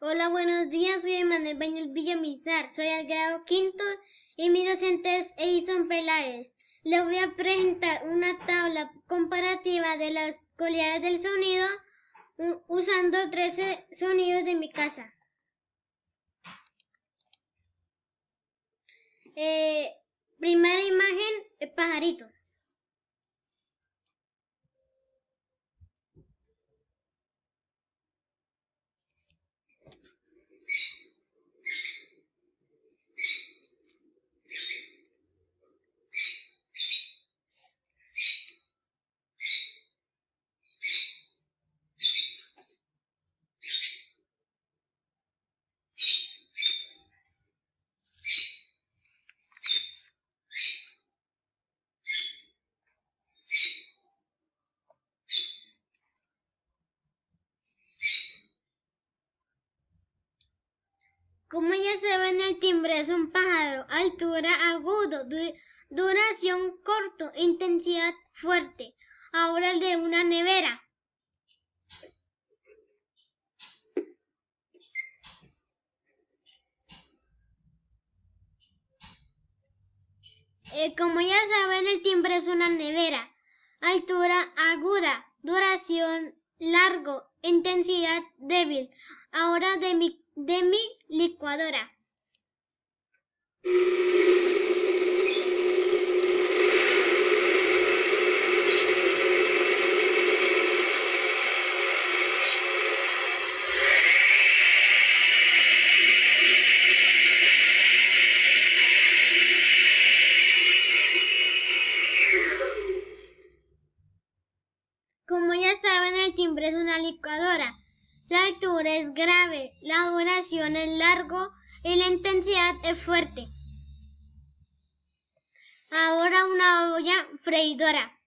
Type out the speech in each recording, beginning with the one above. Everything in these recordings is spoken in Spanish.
Hola, buenos días. Soy Emanuel Beñul Villamizar. Soy del grado quinto y mi docente es Edison Peláez. Le voy a presentar una tabla comparativa de las cualidades del sonido usando 13 sonidos de mi casa. Primera imagen, el pajarito. Como ya saben, el timbre es un pájaro, altura agudo, duración corto, intensidad fuerte. Ahora el de una nevera. Como ya saben, el timbre es una nevera. Altura aguda, duración largo, intensidad débil. Ahora de mi licuadora. Como ya saben, el timbre es una licuadora. La altura es grave, la duración es largo y la intensidad es fuerte. Ahora una olla freidora.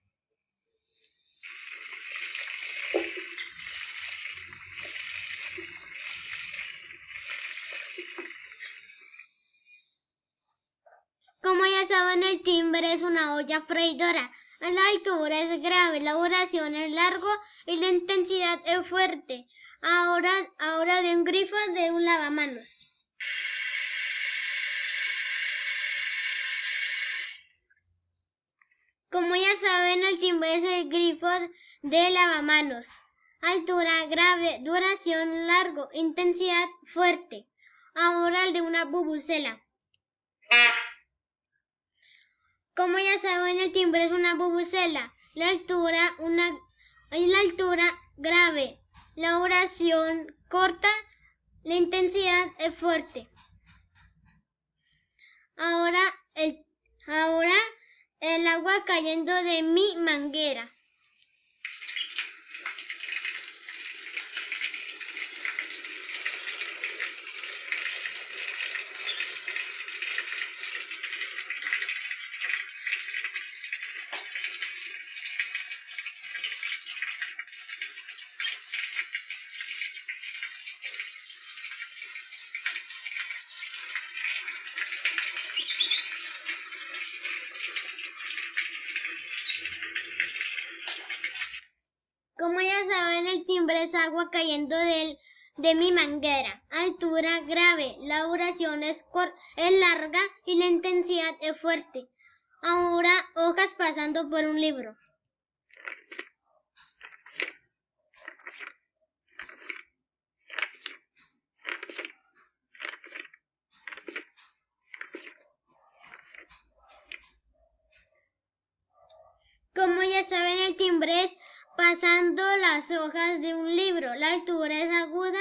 Como ya saben, el timbre es una olla freidora. La altura es grave, la duración es largo y la intensidad es fuerte. Ahora de un grifo de un lavamanos. Como ya saben, el timbre es el grifo de lavamanos. Altura grave, duración largo, intensidad fuerte. Ahora el de una bubucela. Como ya saben, el timbre es una bubucela. La altura grave, la duración corta, la intensidad es fuerte. Ahora el agua cayendo de mi manguera. Como ya saben, el timbre es agua cayendo de mi manguera. Altura grave, la duración es larga y la intensidad es fuerte. Ahora hojas pasando por un libro. Como ya saben, el timbre es pasando las hojas de un libro. La altura es aguda,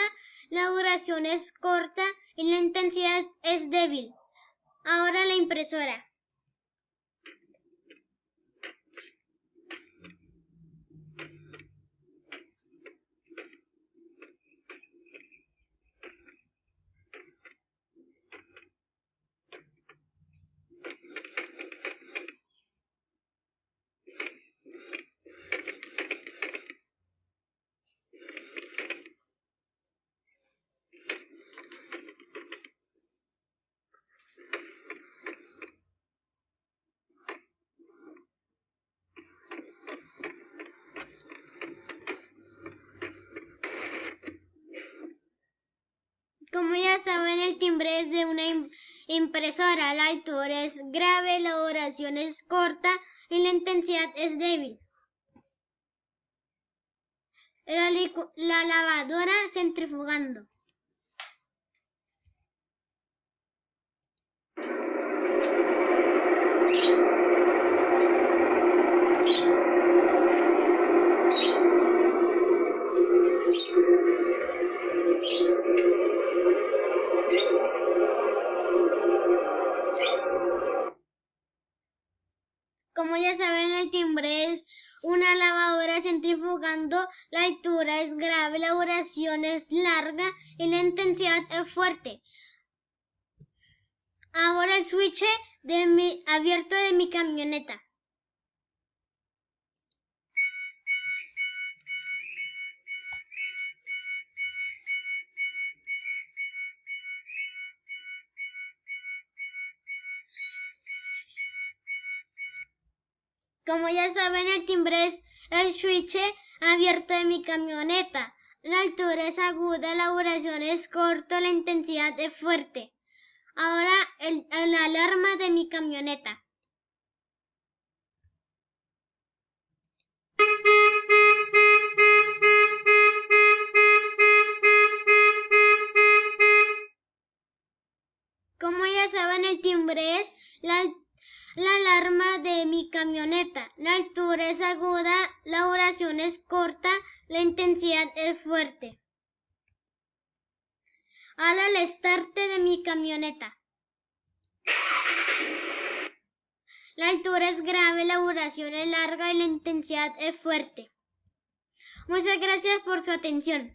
la duración es corta y la intensidad es débil. Ahora la impresora. Como ya saben, el timbre es de una impresora. La altura es grave, la duración es corta y la intensidad es débil. La lavadora centrifugando. Como ya saben, el timbre es una lavadora centrifugando, la altura es grave, la duración es larga y la intensidad es fuerte. Ahora el switch abierto de mi camioneta. Como ya saben, el timbre es el switch abierto de mi camioneta. La altura es aguda, la duración es corta, la intensidad es fuerte. Ahora la alarma de mi camioneta. Como ya saben, el timbre es la alarma de mi camioneta. La altura es aguda, la duración es corta, la intensidad es fuerte. Ahora el estarte de mi camioneta. La altura es grave, la duración es larga y la intensidad es fuerte. Muchas gracias por su atención.